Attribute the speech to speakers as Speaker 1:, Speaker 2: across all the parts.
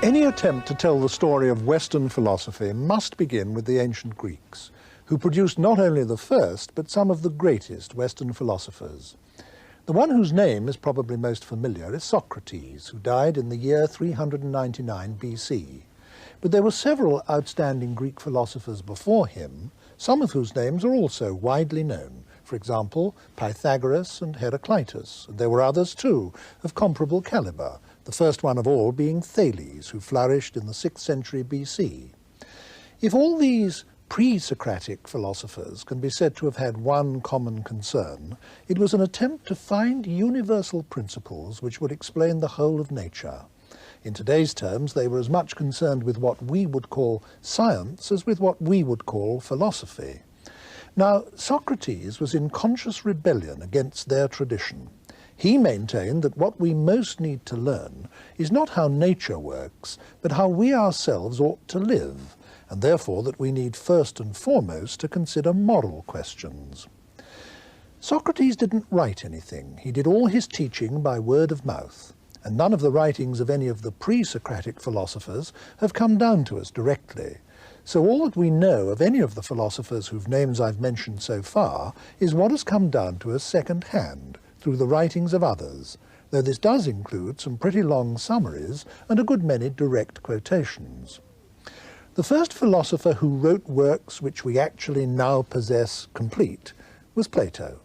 Speaker 1: Any attempt to tell the story of Western philosophy must begin with the ancient Greeks, who produced not only the first, but some of the greatest Western philosophers. The one whose name is probably most familiar is Socrates, who died in the year 399 BC. But there were several outstanding Greek philosophers before him, some of whose names are also widely known. For example, Pythagoras and Heraclitus, and there were others too, of comparable calibre, the first one of all being Thales, who flourished in the 6th century BC. If all these pre-Socratic philosophers can be said to have had one common concern, it was an attempt to find universal principles which would explain the whole of nature. In today's terms, they were as much concerned with what we would call science as with what we would call philosophy. Now, Socrates was in conscious rebellion against their tradition. He maintained that what we most need to learn is not how nature works, but how we ourselves ought to live, and therefore that we need first and foremost to consider moral questions. Socrates didn't write anything. He did all his teaching by word of mouth, and none of the writings of any of the pre-Socratic philosophers have come down to us directly. So all that we know of any of the philosophers whose names I've mentioned so far is what has come down to us second-hand, through the writings of others, though this does include some pretty long summaries and a good many direct quotations. The first philosopher who wrote works which we actually now possess complete was Plato.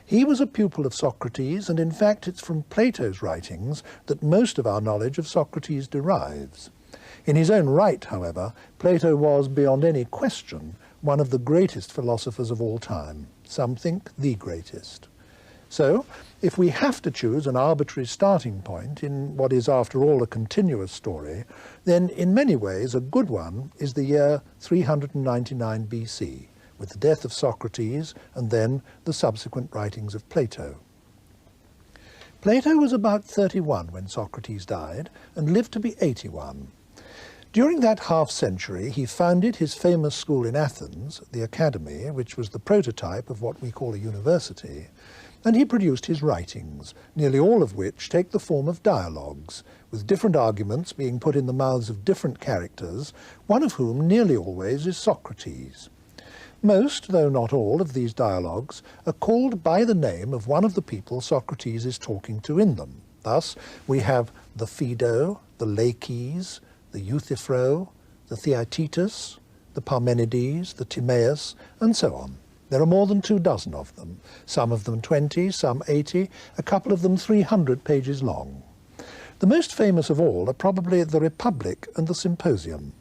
Speaker 1: He was a pupil of Socrates, and in fact it's from Plato's writings that most of our knowledge of Socrates derives. In his own right, however, Plato was, beyond any question, one of the greatest philosophers of all time. Some think the greatest. So, if we have to choose an arbitrary starting point in what is, after all, a continuous story, then in many ways a good one is the year 399 BC, with the death of Socrates and then the subsequent writings of Plato. Plato was about 31 when Socrates died and lived to be 81. During that half-century, he founded his famous school in Athens, the Academy, which was the prototype of what we call a university, and he produced his writings, nearly all of which take the form of dialogues, with different arguments being put in the mouths of different characters, one of whom nearly always is Socrates. Most, though not all, of these dialogues are called by the name of one of the people Socrates is talking to in them. Thus, we have the Phaedo, the Laches, the Euthyphro, the Theaetetus, the Parmenides, the Timaeus, and so on. There are more than 24 of them, some of them 20, some 80, a couple of them 300 pages long. The most famous of all are probably the Republic and the Symposium,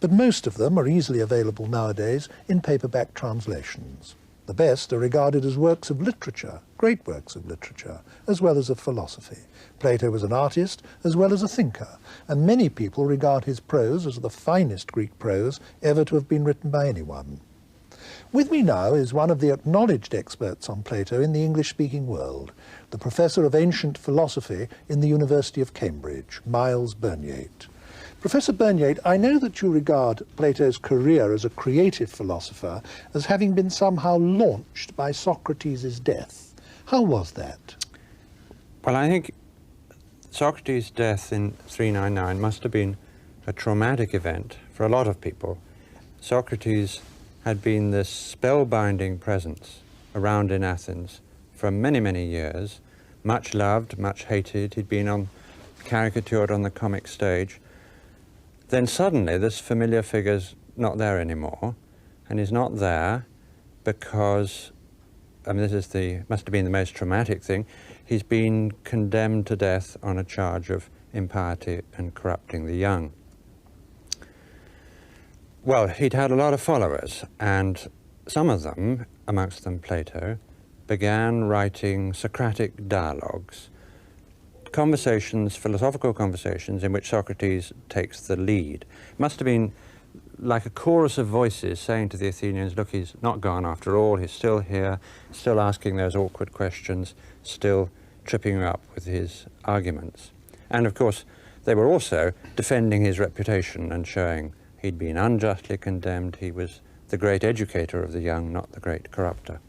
Speaker 1: but most of them are easily available nowadays in paperback translations. The best are regarded as works of literature, great works of literature, as well as of philosophy. Plato was an artist as well as a thinker, and many people regard his prose as the finest Greek prose ever to have been written by anyone. With me now is one of the acknowledged experts on Plato in the English-speaking world, the Professor of Ancient Philosophy in the University of Cambridge, Myles Burnyeat. Professor Burnyeat, I know that you regard Plato's career as a creative philosopher as having been somehow launched by Socrates' death. How was that?
Speaker 2: Well, I think Socrates' death in 399 must have been a traumatic event for a lot of people. Socrates had been this spellbinding presence around in Athens for many, many years, much loved, much hated. He'd been caricatured on the comic stage. Then suddenly this familiar figure's not there anymore, and he's not there because, I mean, must have been the most traumatic thing. He's been condemned to death on a charge of impiety and corrupting the young. Well, he'd had a lot of followers, and some of them, amongst them Plato, began writing Socratic dialogues, conversations, philosophical conversations in which Socrates takes the lead. It must have been like a chorus of voices saying to the Athenians, look, he's not gone after all, he's still here, still asking those awkward questions, still tripping you up with his arguments. And of course, they were also defending his reputation and showing he'd been unjustly condemned, he was the great educator of the young, not the great corrupter.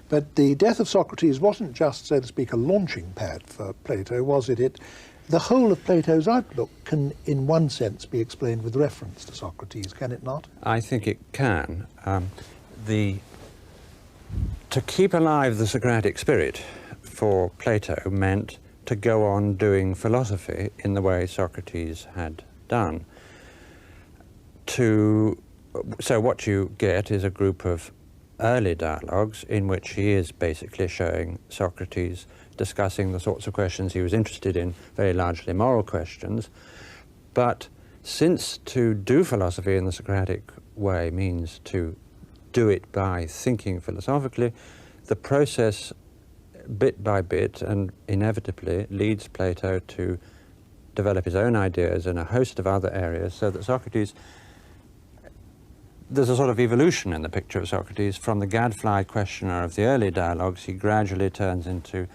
Speaker 1: But the death of Socrates wasn't just, so to speak, a launching pad for Plato, was it? the whole of Plato's outlook can, in one sense, be explained with reference to Socrates, can it not?
Speaker 2: I think it can. To keep alive the Socratic spirit for Plato meant to go on doing philosophy in the way Socrates had done. So what you get is a group of early dialogues in which he is basically showing Socrates discussing the sorts of questions he was interested in, very largely moral questions. But since to do philosophy in the Socratic way means to do it by thinking philosophically, the process bit by bit and inevitably leads Plato to develop his own ideas in a host of other areas, so that Socrates, there's a sort of evolution in the picture of Socrates. From the gadfly questioner of the early dialogues, he gradually turns into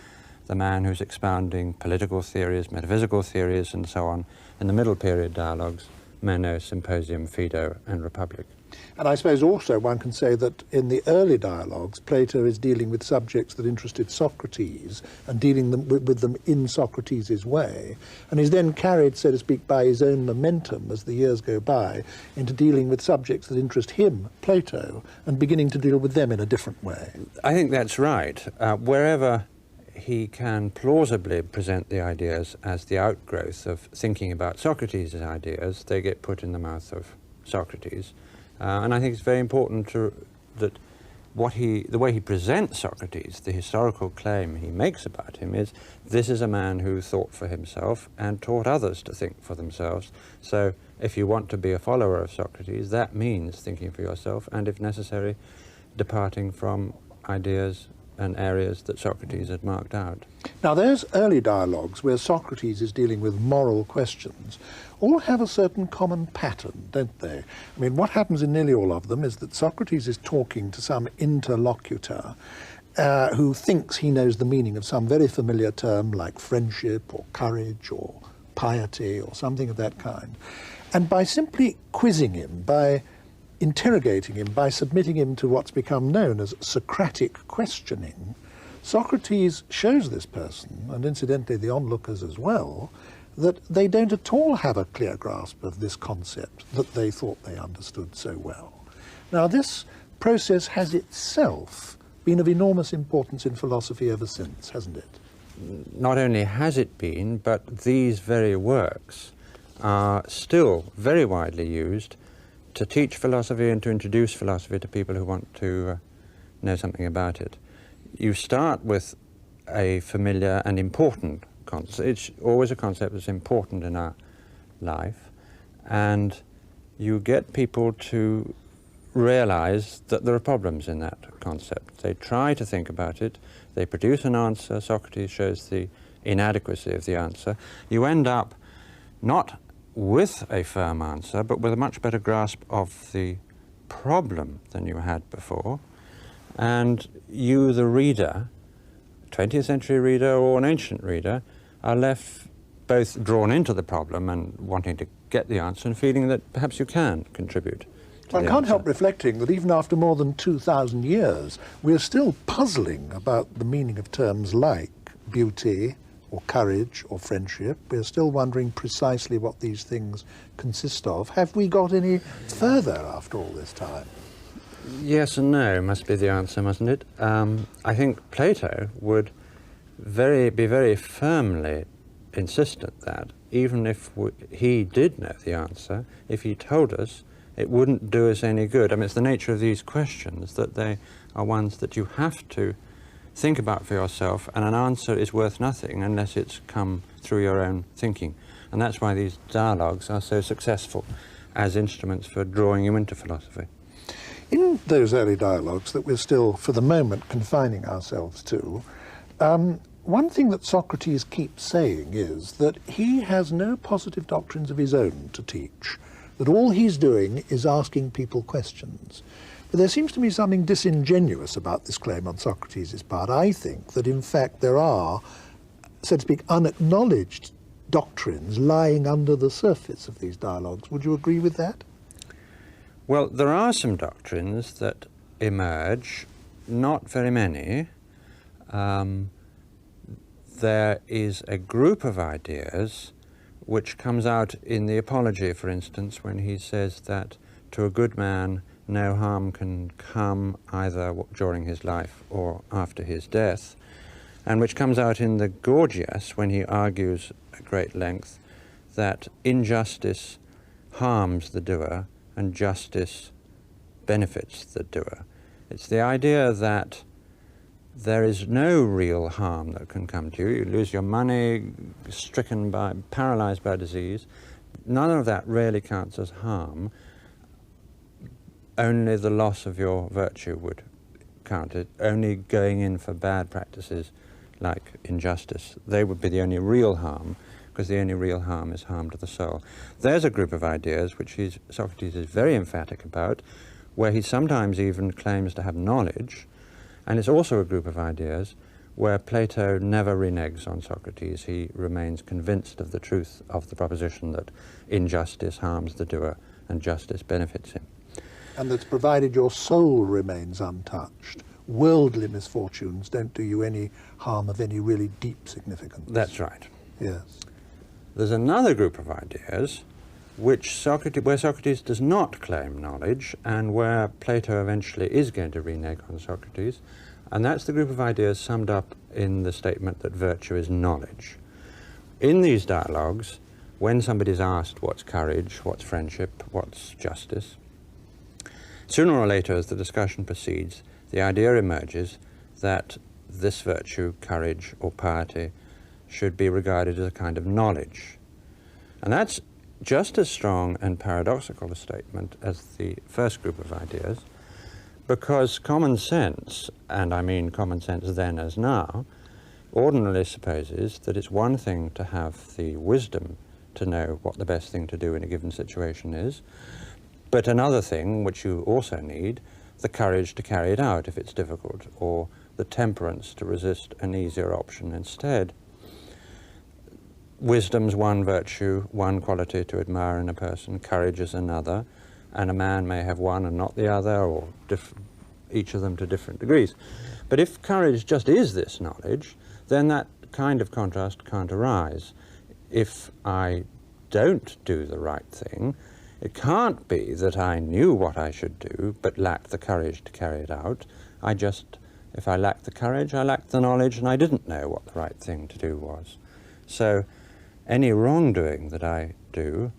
Speaker 2: the man who's expounding political theories, metaphysical theories, and so on in the middle period dialogues, Meno, Symposium, Phaedo, and Republic.
Speaker 1: And I suppose also one can say that in the early dialogues, Plato is dealing with subjects that interested Socrates and dealing with them in Socrates' way, and is then carried, so to speak, by his own momentum as the years go by into dealing with subjects that interest him, Plato, and beginning to deal with them in a different way.
Speaker 2: I think that's right. Wherever he can plausibly present the ideas as the outgrowth of thinking about Socrates' ideas, they get put in the mouth of Socrates. And I think it's very important that the way he presents Socrates, the historical claim he makes about him is, this is a man who thought for himself and taught others to think for themselves. So if you want to be a follower of Socrates, that means thinking for yourself and, if necessary, departing from ideas and areas that Socrates had marked out.
Speaker 1: Now, those early dialogues where Socrates is dealing with moral questions all have a certain common pattern, don't they? I mean, what happens in nearly all of them is that Socrates is talking to some interlocutor who thinks he knows the meaning of some very familiar term like friendship or courage or piety or something of that kind. And by simply quizzing him, by interrogating him, by submitting him to what's become known as Socratic questioning, Socrates shows this person, and incidentally the onlookers as well, that they don't at all have a clear grasp of this concept that they thought they understood so well. Now, this process has itself been of enormous importance in philosophy ever since, hasn't it?
Speaker 2: Not only has it been, but these very works are still very widely used to teach philosophy and to introduce philosophy to people who want to know something about it. You start with a familiar and important concept. It's always a concept that's important in our life, and you get people to realize that there are problems in that concept. They try to think about it, they produce an answer, Socrates shows the inadequacy of the answer. You end up not with a firm answer, but with a much better grasp of the problem than you had before, and you, the reader, 20th century reader or an ancient reader, are left both drawn into the problem and wanting to get the answer and feeling that perhaps you can contribute.
Speaker 1: One can't help reflecting that even after more than 2,000 years, we're still puzzling about the meaning of terms like beauty or courage or friendship. We're still wondering precisely what these things consist of. Have we got any further after all this time?
Speaker 2: Yes and no must be the answer, mustn't it? I think Plato would be very firmly insistent that even if he did know the answer, if he told us, it wouldn't do us any good. I mean, it's the nature of these questions that they are ones that you have to think about for yourself, and an answer is worth nothing unless it's come through your own thinking. And that's why these dialogues are so successful as instruments for drawing you into philosophy.
Speaker 1: In those early dialogues that we're still, for the moment, confining ourselves to, one thing that Socrates keeps saying is that he has no positive doctrines of his own to teach, that all he's doing is asking people questions. But there seems to be something disingenuous about this claim on Socrates' part. I think that, in fact, there are, so to speak, unacknowledged doctrines lying under the surface of these dialogues. Would you agree with that?
Speaker 2: Well, there are some doctrines that emerge, not very many. there is a group of ideas which comes out in the Apology, for instance, when he says that to a good man no harm can come either during his life or after his death, and which comes out in the Gorgias when he argues at great length that injustice harms the doer and justice benefits the doer. It's the idea that there is no real harm that can come to you. You lose your money, paralyzed by disease. None of that really counts as harm. Only the loss of your virtue would count it. Only going in for bad practices like injustice, they would be the only real harm, because the only real harm is harm to the soul. There's a group of ideas which Socrates is very emphatic about, where he sometimes even claims to have knowledge, and it's also a group of ideas where Plato never reneges on Socrates. He remains convinced of the truth of the proposition that injustice harms the doer and justice benefits him.
Speaker 1: And that's provided your soul remains untouched. Worldly misfortunes don't do you any harm of any really deep significance.
Speaker 2: That's right.
Speaker 1: Yes.
Speaker 2: There's another group of ideas where Socrates does not claim knowledge, and where Plato eventually is going to renege on Socrates, and that's the group of ideas summed up in the statement that virtue is knowledge. In these dialogues, when somebody's asked what's courage, what's friendship, what's justice, sooner or later as the discussion proceeds, the idea emerges that this virtue, courage or piety, should be regarded as a kind of knowledge. And that's just as strong and paradoxical a statement as the first group of ideas, because common sense, and I mean common sense then as now, ordinarily supposes that it's one thing to have the wisdom to know what the best thing to do in a given situation is, but another thing, which you also need, the courage to carry it out if it's difficult, or the temperance to resist an easier option instead. Wisdom's one virtue, one quality to admire in a person, courage is another, and a man may have one and not the other, or each of them to different degrees. But if courage just is this knowledge, then that kind of contrast can't arise. If I don't do the right thing, it can't be that I knew what I should do, but lacked the courage to carry it out. If I lacked the courage, I lacked the knowledge, and I didn't know what the right thing to do was. So any wrongdoing that I do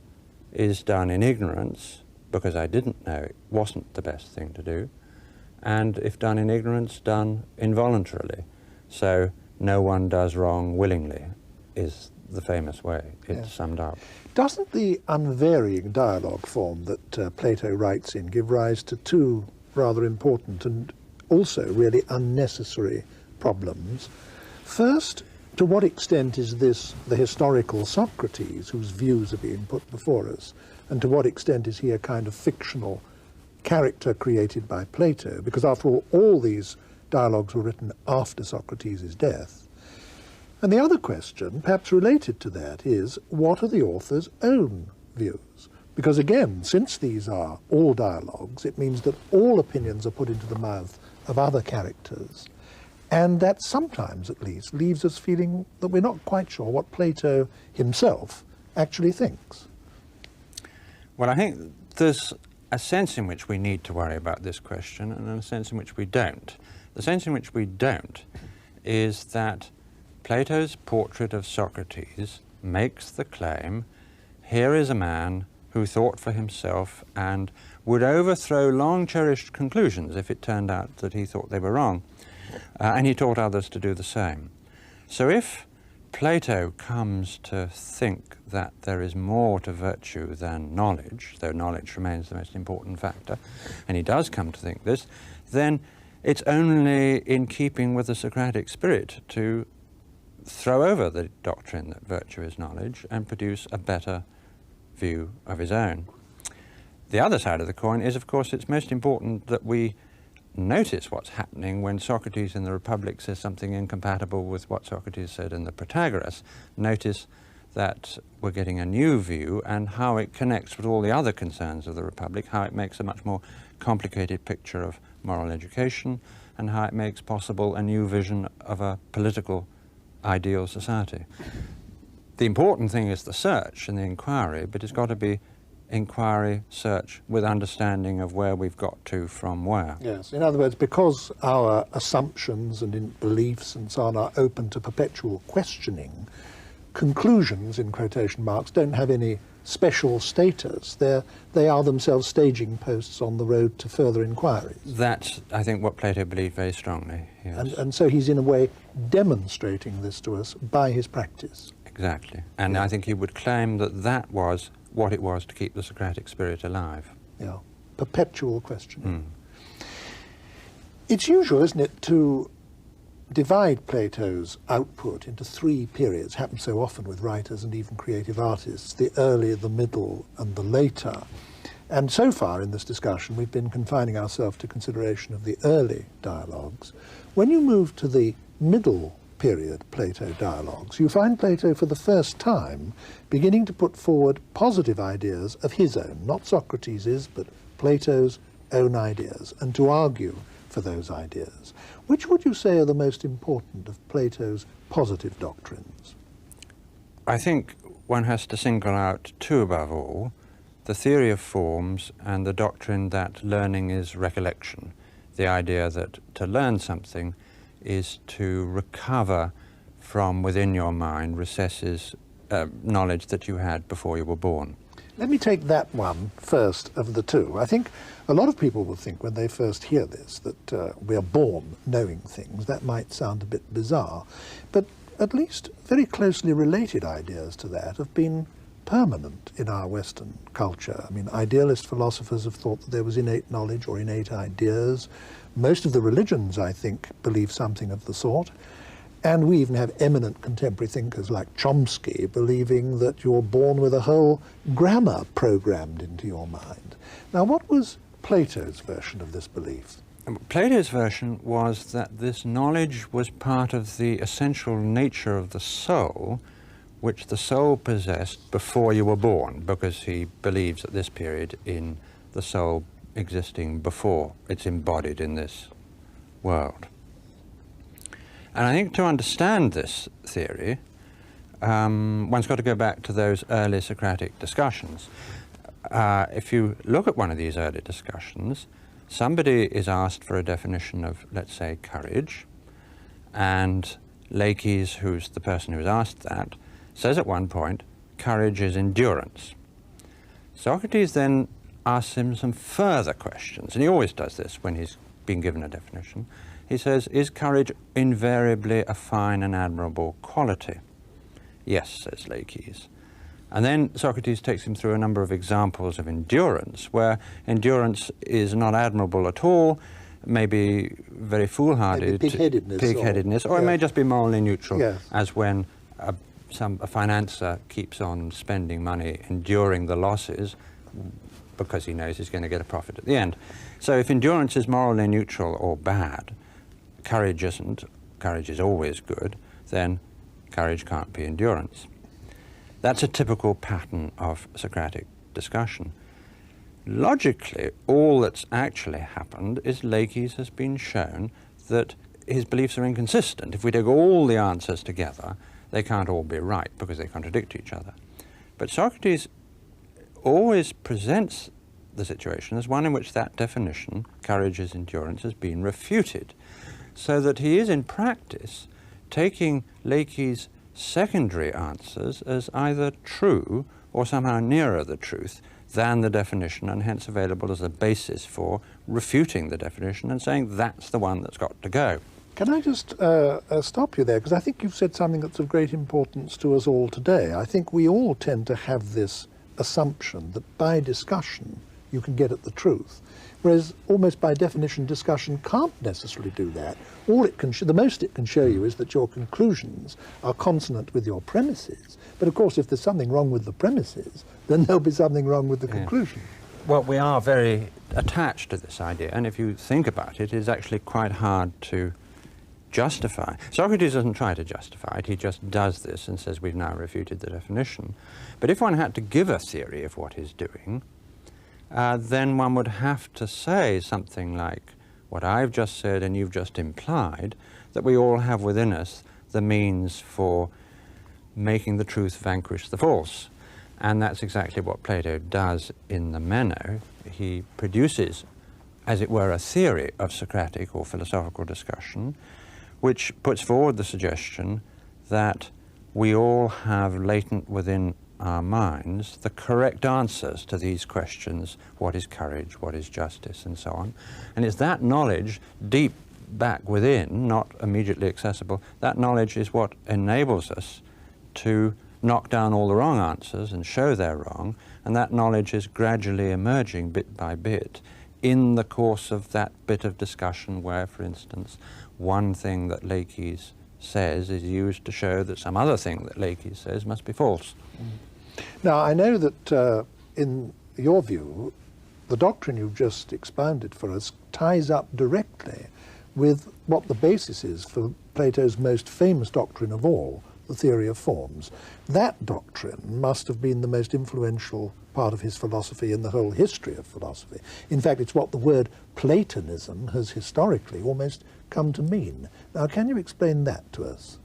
Speaker 2: is done in ignorance, because I didn't know it wasn't the best thing to do, and if done in ignorance, done involuntarily. So no one does wrong willingly is the famous way it's summed up.
Speaker 1: Doesn't the unvarying dialogue form that Plato writes in give rise to two rather important and also really unnecessary problems? First, to what extent is this the historical Socrates whose views are being put before us, and to what extent is he a kind of fictional character created by Plato? Because after all these dialogues were written after Socrates' death. And the other question, perhaps related to that, is what are the author's own views? Because again, since these are all dialogues, it means that all opinions are put into the mouth of other characters, and that sometimes, at least, leaves us feeling that we're not quite sure what Plato himself actually thinks.
Speaker 2: Well, I think there's a sense in which we need to worry about this question, and a sense in which we don't. The sense in which we don't is that Plato's portrait of Socrates makes the claim, here is a man who thought for himself and would overthrow long-cherished conclusions if it turned out that he thought they were wrong, and he taught others to do the same. So if Plato comes to think that there is more to virtue than knowledge, though knowledge remains the most important factor, and he does come to think this, then it's only in keeping with the Socratic spirit to throw over the doctrine that virtue is knowledge and produce a better view of his own. The other side of the coin is, of course, it's most important that we notice what's happening when Socrates in the Republic says something incompatible with what Socrates said in the Protagoras. Notice that we're getting a new view and how it connects with all the other concerns of the Republic, how it makes a much more complicated picture of moral education, and how it makes possible a new vision of a political ideal society. The important thing is the search and the inquiry, but it's got to be inquiry, search, with understanding of where we've got to from where.
Speaker 1: Yes, in other words, because our assumptions and beliefs and so on are open to perpetual questioning, conclusions, in quotation marks, don't have any special status. They are themselves staging posts on the road to further inquiries.
Speaker 2: That's, I think, what Plato believed very strongly. Yes.
Speaker 1: And so he's in a way demonstrating this to us by his practice.
Speaker 2: Exactly. And I think he would claim that that was what it was to keep the Socratic spirit alive.
Speaker 1: Yeah, perpetual questioning. It's usual, isn't it, to divide Plato's output into three periods, happens so often with writers and even creative artists, the early, the middle, and the later. And so far in this discussion, we've been confining ourselves to consideration of the early dialogues. When you move to the middle period Plato dialogues, you find Plato for the first time beginning to put forward positive ideas of his own, not Socrates's, but Plato's own ideas, and to argue for those ideas. Which would you say are the most important of Plato's positive doctrines?
Speaker 2: I think one has to single out two above all: the theory of forms and the doctrine that learning is recollection, the idea that to learn something is to recover from within your mind recesses, knowledge that you had before you were born.
Speaker 1: Let me take that one first of the two. I think a lot of people will think when they first hear this that we are born knowing things. That might sound a bit bizarre, but at least very closely related ideas to that have been permanent in our Western culture. I mean, idealist philosophers have thought that there was innate knowledge or innate ideas. Most of the religions, I think, believe something of the sort. And we even have eminent contemporary thinkers like Chomsky believing that you're born with a whole grammar programmed into your mind. Now, what was Plato's version of this belief?
Speaker 2: Plato's version was that this knowledge was part of the essential nature of the soul, which the soul possessed before you were born, because he believes at this period in the soul existing before it's embodied in this world. And I think to understand this theory, one's got to go back to those early Socratic discussions. If you look at one of these early discussions, somebody is asked for a definition of, let's say, courage, and Laches, who's the person who's asked that, says at one point, courage is endurance. Socrates then asks him some further questions, and he always does this when he's been given a definition. He says, is courage invariably a fine and admirable quality? Yes, says Laches. And then Socrates takes him through a number of examples of endurance, where endurance is not admirable at all, maybe very foolhardy,
Speaker 1: pig-headedness,
Speaker 2: or
Speaker 1: yeah.
Speaker 2: It may just be morally neutral,
Speaker 1: yes.
Speaker 2: as when a financier keeps on spending money, enduring the losses, because he knows he's going to get a profit at the end. So if endurance is morally neutral or bad, courage isn't, courage is always good, then courage can't be endurance. That's a typical pattern of Socratic discussion. Logically, all that's actually happened is Laches has been shown that his beliefs are inconsistent. If we take all the answers together, they can't all be right because they contradict each other. But Socrates always presents the situation as one in which that definition, courage is endurance, has been refuted, so that he is in practice taking Laches' secondary answers as either true or somehow nearer the truth than the definition, and hence available as a basis for refuting the definition and saying that's the one that's got to go.
Speaker 1: Can I just stop you there? Because I think you've said something that's of great importance to us all today. I think we all tend to have this assumption that by discussion you can get at the truth, whereas almost by definition discussion can't necessarily do that. All it can the most it can show you is that your conclusions are consonant with your premises. But of course, if there's something wrong with the premises, then there'll be something wrong with the conclusion.
Speaker 2: Well, we are very attached to this idea, and if you think about it, it's actually quite hard to justify. Socrates doesn't try to justify it, he just does this and says we've now refuted the definition. But if one had to give a theory of what he's doing, then one would have to say something like what I've just said and you've just implied, that we all have within us the means for making the truth vanquish the false. And that's exactly what Plato does in the Meno. He produces, as it were, a theory of Socratic or philosophical discussion, which puts forward the suggestion that we all have latent within our minds the correct answers to these questions: what is courage, what is justice, and so on. And it's that knowledge deep back within, not immediately accessible, that knowledge is what enables us to knock down all the wrong answers and show they're wrong, and that knowledge is gradually emerging bit by bit in the course of that bit of discussion where, for instance, one thing that Laches says is used to show that some other thing that Laches says must be false.
Speaker 1: Now, I know that in your view, the doctrine you've just expounded for us ties up directly with what the basis is for Plato's most famous doctrine of all, the theory of forms. That doctrine must have been the most influential part of his philosophy in the whole history of philosophy. In fact, it's what the word Platonism has historically almost come to mean. Now, can you explain that to us?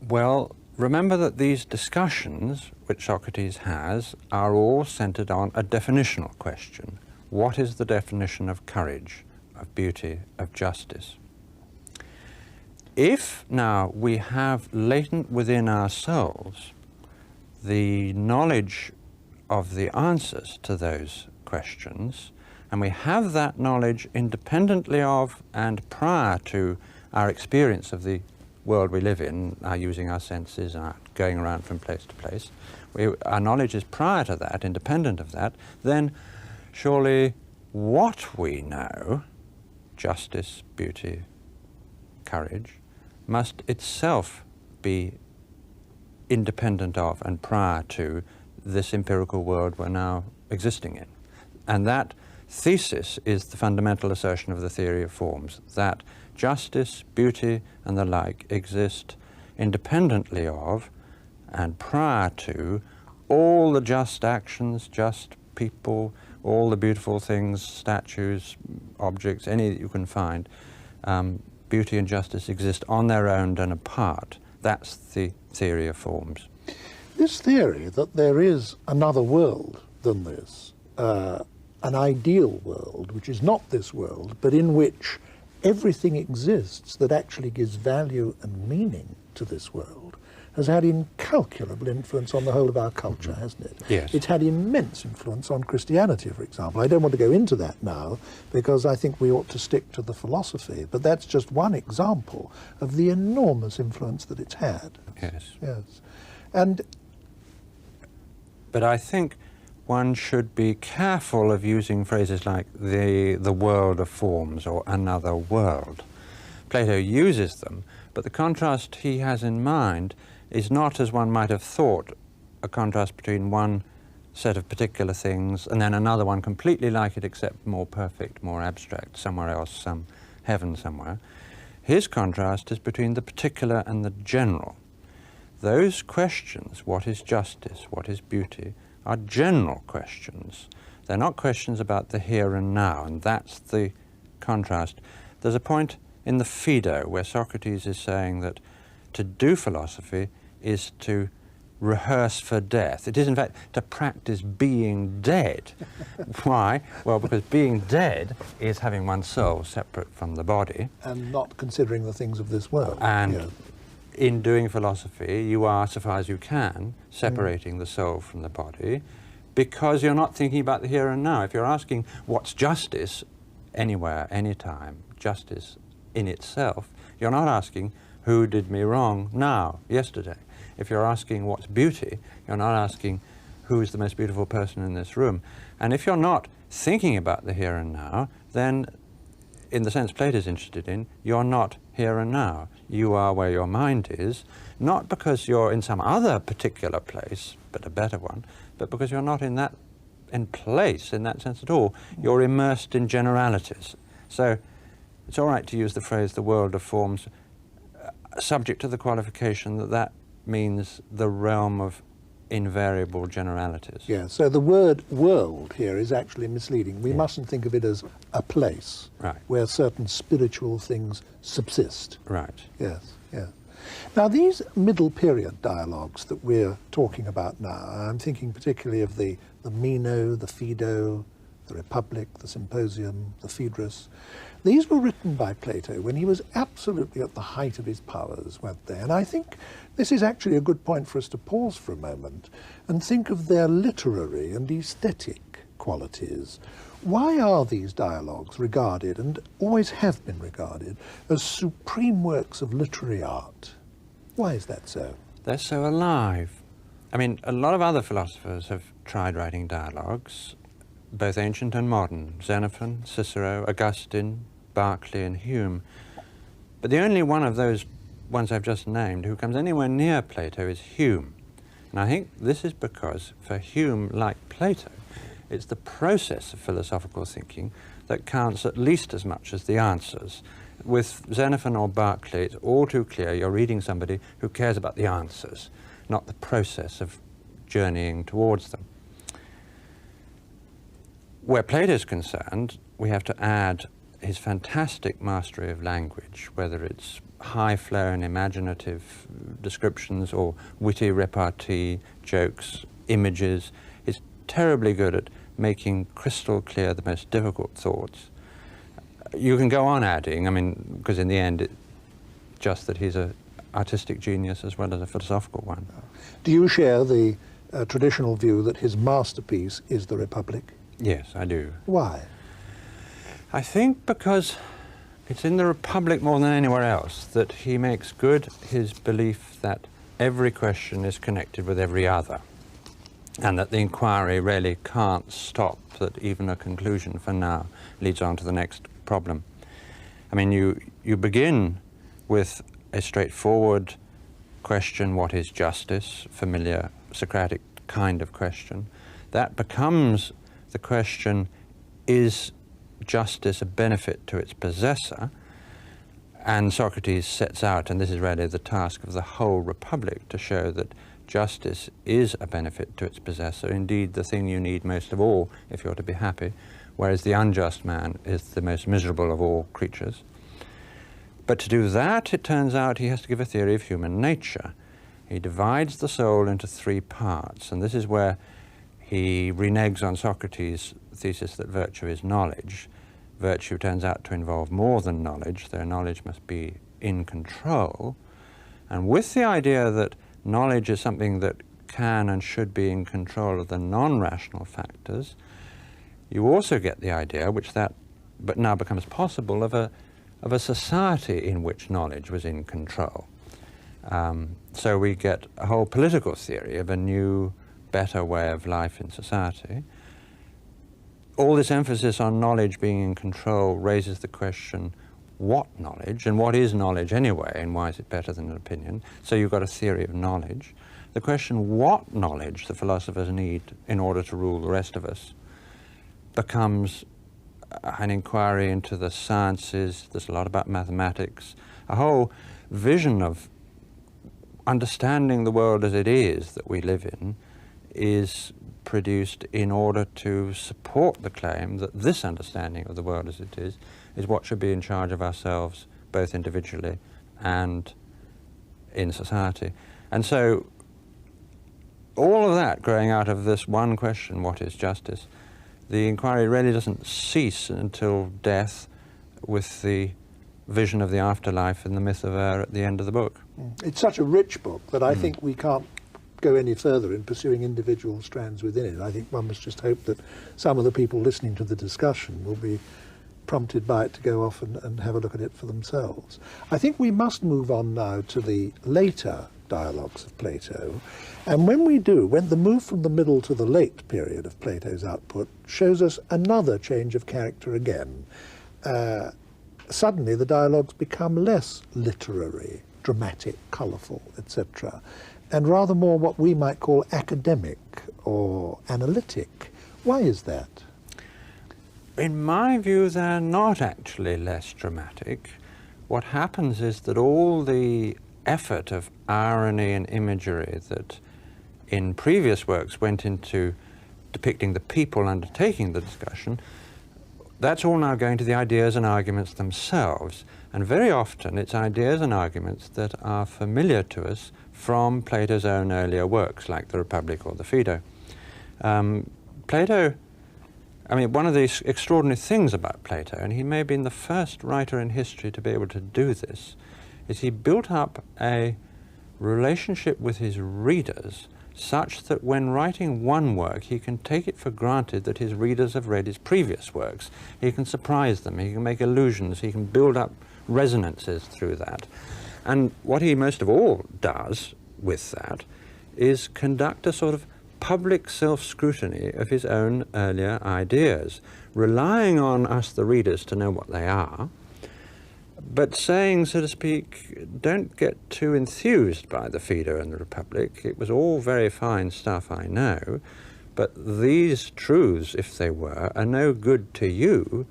Speaker 2: Well, remember that these discussions which Socrates has are all centered on a definitional question. What is the definition of courage, of beauty, of justice? If now we have latent within ourselves the knowledge of the answers to those questions, and we have that knowledge independently of and prior to our experience of the world we live in, our using our senses, our going around from place to place, our knowledge is prior to that, independent of that, then surely what we know, justice, beauty, courage, must itself be independent of and prior to this empirical world we're now existing in. And that thesis is the fundamental assertion of the theory of forms, that justice, beauty, and the like exist independently of and prior to all the just actions, just people, all the beautiful things, statues, objects, any that you can find. Beauty and justice exist on their own and apart. That's the theory of forms.
Speaker 1: This theory that there is another world than this, an ideal world, which is not this world, but in which everything exists that actually gives value and meaning to this world, has had incalculable influence on the whole of our culture, hasn't it?
Speaker 2: Yes.
Speaker 1: It's had immense influence on Christianity, for example. I don't want to go into that now, because I think we ought to stick to the philosophy, but that's just one example of the enormous influence that it's had.
Speaker 2: Yes.
Speaker 1: Yes.
Speaker 2: But I think one should be careful of using phrases like the world of forms or another world. Plato uses them, but the contrast he has in mind is not, as one might have thought, a contrast between one set of particular things and then another one completely like it except more perfect, more abstract, somewhere else, some heaven somewhere. His contrast is between the particular and the general. Those questions, what is justice, what is beauty, are general questions. They're not questions about the here and now, and that's the contrast. There's a point in the Phaedo where Socrates is saying that to do philosophy is to rehearse for death. It is, in fact, to practice being dead. Why? Well, because being dead is having one's soul separate from the body.
Speaker 1: And not considering the things of this world.
Speaker 2: And
Speaker 1: yeah.
Speaker 2: In doing philosophy, you are, so far as you can, separating the soul from the body, because you're not thinking about the here and now. If you're asking what's justice, anywhere, anytime, justice in itself, you're not asking who did me wrong now, yesterday. If you're asking what's beauty, you're not asking who's the most beautiful person in this room. And if you're not thinking about the here and now, then, in the sense Plato's interested in, you're not here and now. You are where your mind is, not because you're in some other particular place, but a better one, but because you're not in place in that sense at all. You're immersed in generalities. So it's all right to use the phrase the world of forms, subject to the qualification that that means the realm of invariable generalities.
Speaker 1: Yeah, so the word world here is actually misleading. We
Speaker 2: Yeah.
Speaker 1: mustn't think of it as a place
Speaker 2: Right.
Speaker 1: where certain spiritual things subsist.
Speaker 2: Right.
Speaker 1: Yes, yes. Now, these middle period dialogues that we're talking about now, I'm thinking particularly of the Meno, the Phaedo, the Republic, the Symposium, the Phaedrus. These were written by Plato when he was absolutely at the height of his powers, weren't they? And I think this is actually a good point for us to pause for a moment and think of their literary and aesthetic qualities. Why are these dialogues regarded, and always have been regarded, as supreme works of literary art? Why is that so?
Speaker 2: They're so alive. I mean, a lot of other philosophers have tried writing dialogues, both ancient and modern, Xenophon, Cicero, Augustine, Berkeley and Hume. But the only one of those ones I've just named who comes anywhere near Plato is Hume. And I think this is because for Hume, like Plato, it's the process of philosophical thinking that counts at least as much as the answers. With Xenophon or Berkeley, it's all too clear you're reading somebody who cares about the answers, not the process of journeying towards them. Where Plato is concerned, we have to add his fantastic mastery of language, whether it's high-flown imaginative descriptions or witty repartee, jokes, images. He's terribly good at making crystal clear the most difficult thoughts. You can go on adding, I mean, because in the end, it's just that he's an artistic genius as well as a philosophical one.
Speaker 1: Do you share the traditional view that his masterpiece is the Republic?
Speaker 2: Yes, I do.
Speaker 1: Why?
Speaker 2: I think because it's in the Republic more than anywhere else that he makes good his belief that every question is connected with every other, and that the inquiry really can't stop, that even a conclusion for now leads on to the next problem. I mean, you begin with a straightforward question, what is justice? Familiar Socratic kind of question. That becomes the question, is justice a benefit to its possessor? And Socrates sets out, and this is really the task of the whole Republic, to show that justice is a benefit to its possessor, indeed the thing you need most of all if you're to be happy, whereas the unjust man is the most miserable of all creatures. But to do that, it turns out he has to give a theory of human nature. He divides the soul into three parts, and this is where he reneges on Socrates' thesis that virtue is knowledge. Virtue turns out to involve more than knowledge, though knowledge must be in control. And with the idea that knowledge is something that can and should be in control of the non-rational factors, you also get the idea, but now becomes possible, of a society in which knowledge was in control. So we get a whole political theory of a new, better way of life in society. All this emphasis on knowledge being in control raises the question, what knowledge, and what is knowledge anyway, and why is it better than an opinion? So you've got a theory of knowledge. The question, what knowledge the philosophers need in order to rule the rest of us, becomes an inquiry into the sciences. There's a lot about mathematics, a whole vision of understanding the world as it is that we live in is produced in order to support the claim that this understanding of the world as it is what should be in charge of ourselves, both individually and in society. And so all of that growing out of this one question, what is justice, the inquiry really doesn't cease until death, with the vision of the afterlife and the myth of at the end of the book.
Speaker 1: It's such a rich book that I think we can't go any further in pursuing individual strands within it. I think one must just hope that some of the people listening to the discussion will be prompted by it to go off and have a look at it for themselves. I think we must move on now to the later dialogues of Plato, and when we do, when the move from the middle to the late period of Plato's output shows us another change of character again. Suddenly the dialogues become less literary, dramatic, colourful, etc., and rather more what we might call academic or analytic. Why is that?
Speaker 2: In my view, they're not actually less dramatic. What happens is that all the effort of irony and imagery that in previous works went into depicting the people undertaking the discussion, that's all now going to the ideas and arguments themselves. And very often it's ideas and arguments that are familiar to us from Plato's own earlier works, like the Republic or the Phaedo. Plato, I mean, one of the extraordinary things about Plato, and he may have been the first writer in history to be able to do this, is he built up a relationship with his readers such that when writing one work, he can take it for granted that his readers have read his previous works. He can surprise them, he can make allusions, he can build up resonances through that. And what he most of all does with that is conduct a sort of public self-scrutiny of his own earlier ideas, relying on us, the readers, to know what they are, but saying, so to speak, don't get too enthused by the Phaedo and the Republic. It was all very fine stuff, I know, but these truths, if they were, are no good to you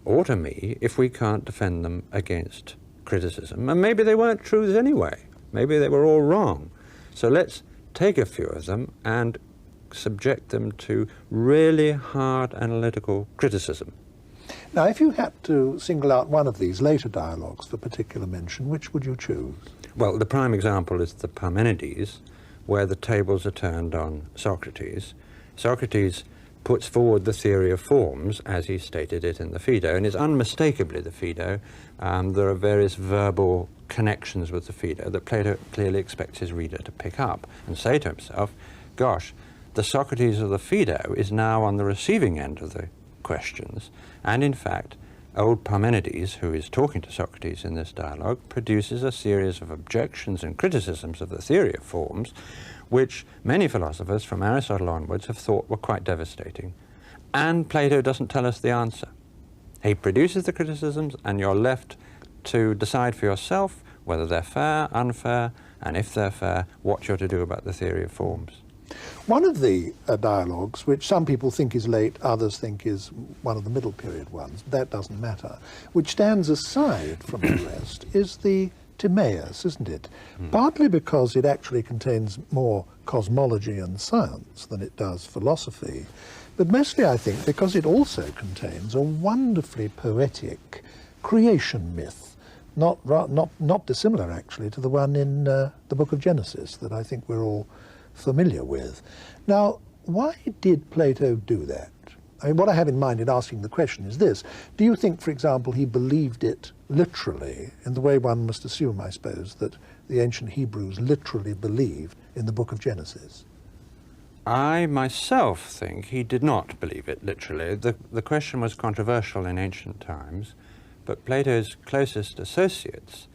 Speaker 2: or to me if we can't defend them against criticism. And maybe they weren't truths anyway. Maybe they were all wrong. So let's take a few of them and subject them to really hard analytical criticism.
Speaker 1: Now, if you had to single out one of these later dialogues for particular mention, which would you choose?
Speaker 2: Well, the prime example is the Parmenides, where the tables are turned on Socrates. Socrates puts forward the theory of forms as he stated it in the Phaedo, and it's unmistakably the Phaedo. There are various verbal connections with the Phaedo that Plato clearly expects his reader to pick up and say to himself, gosh, the Socrates of the Phaedo is now on the receiving end of the questions, and in fact, old Parmenides, who is talking to Socrates in this dialogue, produces a series of objections and criticisms of the theory of forms, which many philosophers from Aristotle onwards have thought were quite devastating. And Plato doesn't tell us the answer. He produces the criticisms, and you're left to decide for yourself whether they're fair, unfair, and if they're fair, what you're to do about the theory of forms.
Speaker 1: One of the dialogues, which some people think is late, others think is one of the middle period ones, that doesn't matter, which stands aside from the rest, is the Timaeus, isn't it? Partly because it actually contains more cosmology and science than it does philosophy, but mostly, I think, because it also contains a wonderfully poetic creation myth, not dissimilar, actually, to the one in the book of Genesis that I think we're all familiar with. Now, why did Plato do that? I mean, what I have in mind in asking the question is this. Do you think, for example, he believed it literally, in the way one must assume, I suppose, that the ancient Hebrews literally believed in the book of Genesis?
Speaker 2: I myself think he did not believe it literally. The question was controversial in ancient times, but Plato's closest associates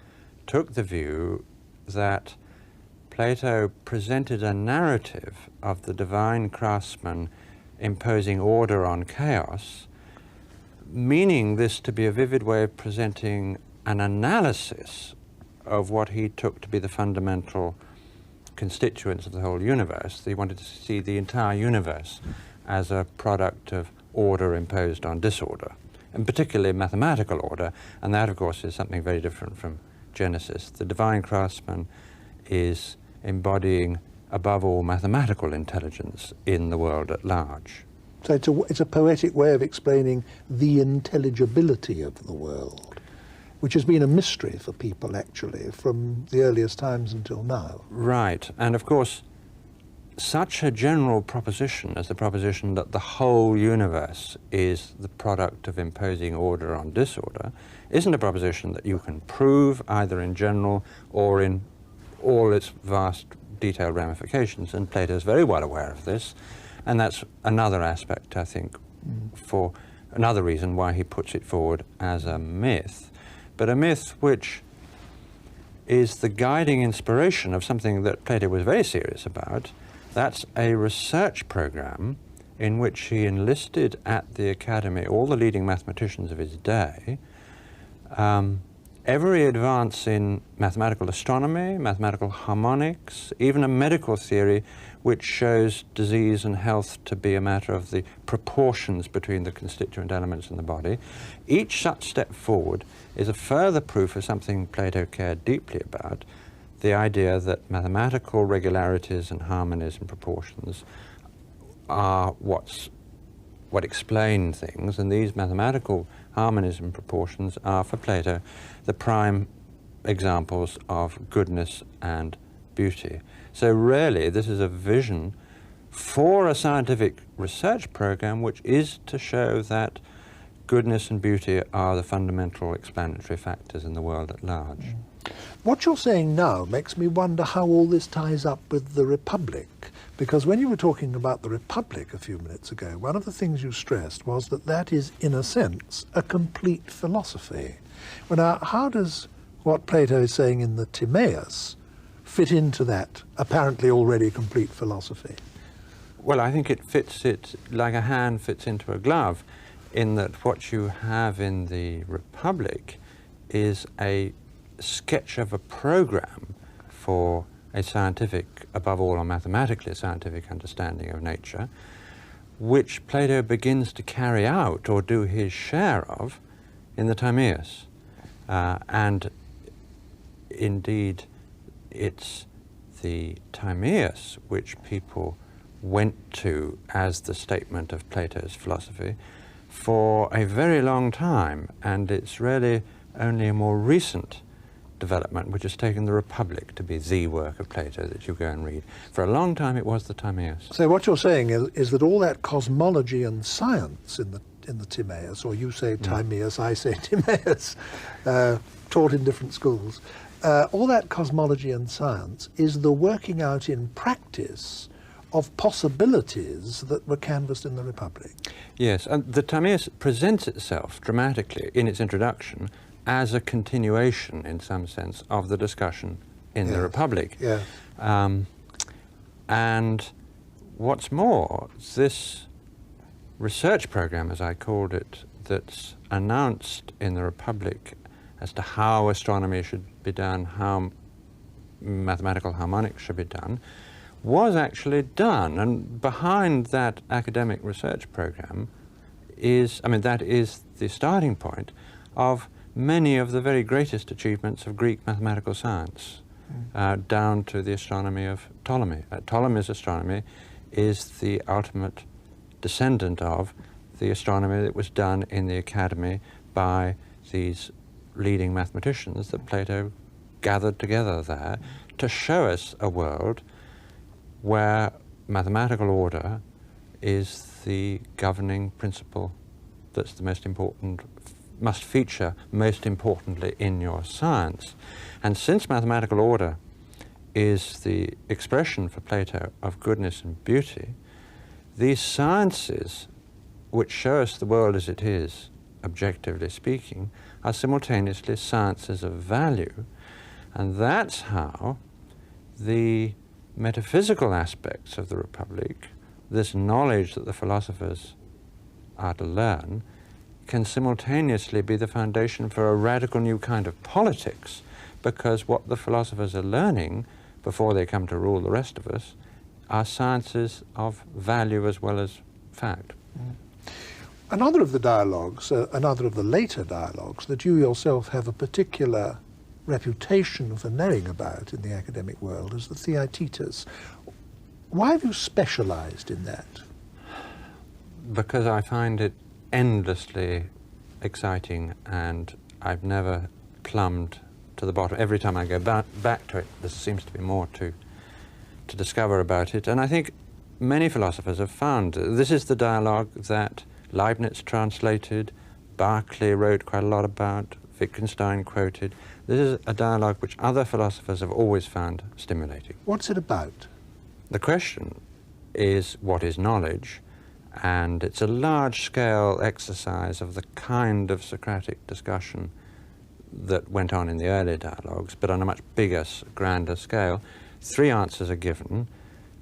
Speaker 2: took the view that Plato presented a narrative of the divine craftsman imposing order on chaos, meaning this to be a vivid way of presenting an analysis of what he took to be the fundamental constituents of the whole universe. He wanted to see the entire universe as a product of order imposed on disorder, and particularly mathematical order, and that, of course, is something very different from Genesis. The divine craftsman is embodying, above all, mathematical intelligence in the world at large.
Speaker 1: So it's a poetic way of explaining the intelligibility of the world, which has been a mystery for people, actually, from the earliest times until now.
Speaker 2: Right, and of course, such a general proposition as the proposition that the whole universe is the product of imposing order on disorder isn't a proposition that you can prove either in general or in all its vast detailed ramifications, and Plato is very well aware of this, and that's another aspect, I think, for another reason why he puts it forward as a myth, but a myth which is the guiding inspiration of something that Plato was very serious about. That's a research program in which he enlisted at the academy all the leading mathematicians of his day. Every advance in mathematical astronomy, mathematical harmonics, even a medical theory which shows disease and health to be a matter of the proportions between the constituent elements in the body, each such step forward is a further proof of something Plato cared deeply about, the idea that mathematical regularities and harmonies and proportions are what explain things, and these mathematical harmonies and proportions are, for Plato, the prime examples of goodness and beauty. So really, this is a vision for a scientific research program which is to show that goodness and beauty are the fundamental explanatory factors in the world at large.
Speaker 1: What you're saying now makes me wonder how all this ties up with the Republic, because when you were talking about the Republic a few minutes ago, one of the things you stressed was that that is, in a sense, a complete philosophy. Well, now, how does what Plato is saying in the Timaeus fit into that apparently already complete philosophy?
Speaker 2: Well, I think it fits it like a hand fits into a glove, in that what you have in the Republic is a sketch of a program for a scientific, above all a mathematically scientific understanding of nature, which Plato begins to carry out or do his share of in the Timaeus. And indeed, it's the Timaeus which people went to as the statement of Plato's philosophy for a very long time, and it's really only a more recent development which has taken the Republic to be the work of Plato that you go and read. For a long time it was the Timaeus.
Speaker 1: So what you're saying is that all that cosmology and science in the Timaeus, or you say Timaeus, I say Timaeus, taught in different schools, all that cosmology and science is the working out in practice of possibilities that were canvassed in the Republic.
Speaker 2: Yes, and the Timaeus presents itself dramatically in its introduction as a continuation, in some sense, of the discussion in the Republic.
Speaker 1: Yes.
Speaker 2: And what's more, this research program, as I called it, that's announced in the Republic as to how astronomy should be done, how mathematical harmonics should be done, was actually done. And behind that academic research program is, that is the starting point of many of the very greatest achievements of Greek mathematical science, down to the astronomy of Ptolemy. Ptolemy's astronomy is the ultimate descendant of the astronomy that was done in the academy by these leading mathematicians that Plato gathered together there to show us a world where mathematical order is the governing principle that's the most important, must feature most importantly in your science. And since mathematical order is the expression for Plato of goodness and beauty, these sciences which show us the world as it is, objectively speaking, are simultaneously sciences of value. And that's how the metaphysical aspects of the Republic, this knowledge that the philosophers are to learn, can simultaneously be the foundation for a radical new kind of politics, because what the philosophers are learning before they come to rule the rest of us are sciences of value as well as fact.
Speaker 1: Another of the dialogues, another of the later dialogues that you yourself have a particular reputation for knowing about in the academic world is the Theaetetus. Why have you specialized in that?
Speaker 2: Because I find it endlessly exciting, and I've never plumbed to the bottom. Every time I go back to it, there seems to be more to discover about it. And I think many philosophers have found this is the dialogue that Leibniz translated, Berkeley wrote quite a lot about, Wittgenstein quoted. This is a dialogue which other philosophers have always found stimulating.
Speaker 1: What's it about?
Speaker 2: The question is, what is knowledge? And it's a large-scale exercise of the kind of Socratic discussion that went on in the early dialogues, but on a much bigger, grander scale. 3 answers are given.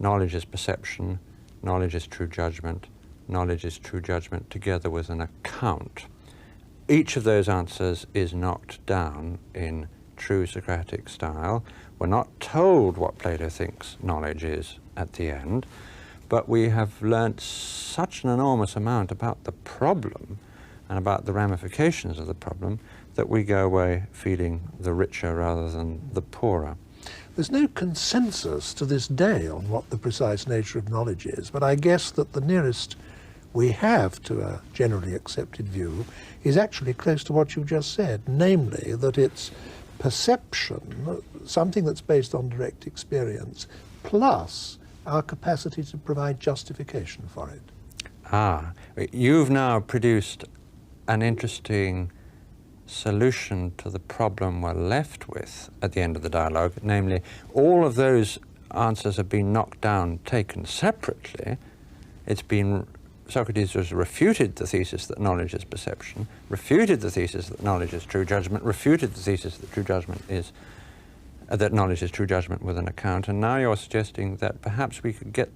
Speaker 2: Knowledge is perception, knowledge is true judgment, knowledge is true judgment together with an account. Each of those answers is knocked down in true Socratic style. We're not told what Plato thinks knowledge is at the end, but we have learnt such an enormous amount about the problem and about the ramifications of the problem that we go away feeling the richer rather than the poorer.
Speaker 1: There's no consensus to this day on what the precise nature of knowledge is, but I guess that the nearest we have to a generally accepted view is actually close to what you just said, namely that it's perception, something that's based on direct experience, plus our capacity to provide justification for it.
Speaker 2: Ah, you've now produced an interesting solution to the problem we're left with at the end of the dialogue, namely all of those answers have been knocked down, taken separately. Socrates has refuted the thesis that knowledge is perception, refuted the thesis that knowledge is true judgment, refuted the thesis that that knowledge is true judgment with an account, and now you're suggesting that perhaps we could get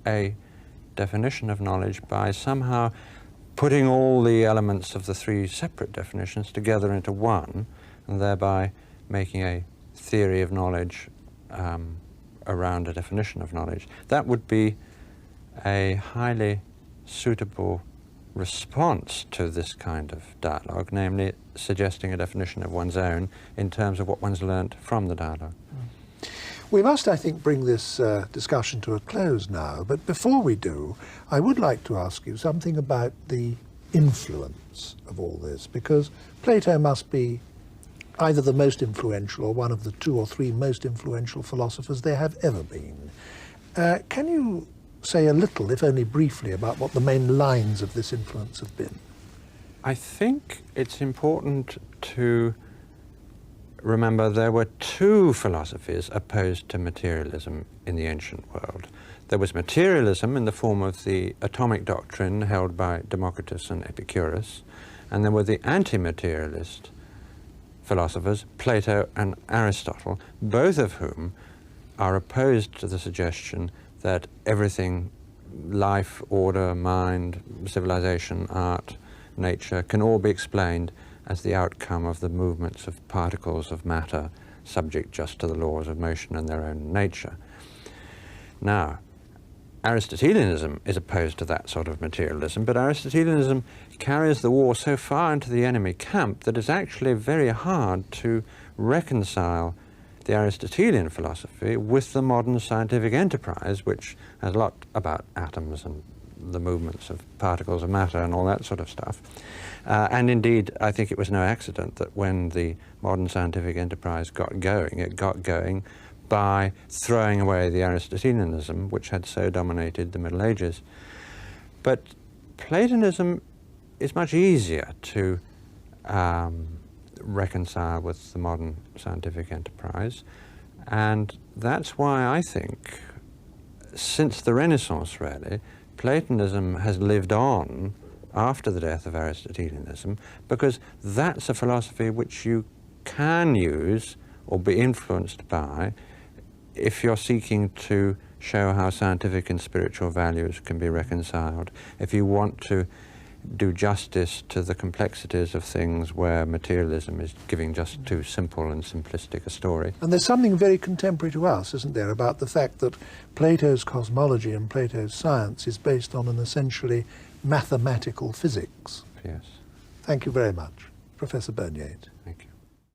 Speaker 2: a definition of knowledge by somehow putting all the elements of the three separate definitions together into one, and thereby making a theory of knowledge around a definition of knowledge. That would be a highly suitable response to this kind of dialogue, namely suggesting a definition of one's own in terms of what one's learnt from the dialogue.
Speaker 1: We must, I think, bring this discussion to a close now, but before we do, I would like to ask you something about the influence of all this, because Plato must be either the most influential or one of the 2 or 3 most influential philosophers there have ever been. Can you say a little, if only briefly, about what the main lines of this influence have been?
Speaker 2: I think it's important to remember there were 2 philosophies opposed to materialism in the ancient world. There was materialism in the form of the atomic doctrine held by Democritus and Epicurus, and there were the anti-materialist philosophers, Plato and Aristotle, both of whom are opposed to the suggestion that everything, life, order, mind, civilization, art, nature, can all be explained as the outcome of the movements of particles of matter, subject just to the laws of motion and their own nature. Now, Aristotelianism is opposed to that sort of materialism, but Aristotelianism carries the war so far into the enemy camp that it's actually very hard to reconcile the Aristotelian philosophy with the modern scientific enterprise, which has a lot about atoms and the movements of particles of matter and all that sort of stuff. And indeed, I think it was no accident that when the modern scientific enterprise got going, it got going by throwing away the Aristotelianism, which had so dominated the Middle Ages. But Platonism is much easier to reconcile with the modern scientific enterprise, and that's why I think, since the Renaissance really, Platonism has lived on after the death of Aristotelianism, because that's a philosophy which you can use or be influenced by if you're seeking to show how scientific and spiritual values can be reconciled, if you want to do justice to the complexities of things where materialism is giving just too simple and simplistic a story.
Speaker 1: And there's something very contemporary to us, isn't there, about the fact that Plato's cosmology and Plato's science is based on an essentially mathematical physics.
Speaker 2: Yes.
Speaker 1: Thank you very much, Professor Burnyeat.
Speaker 2: Thank you.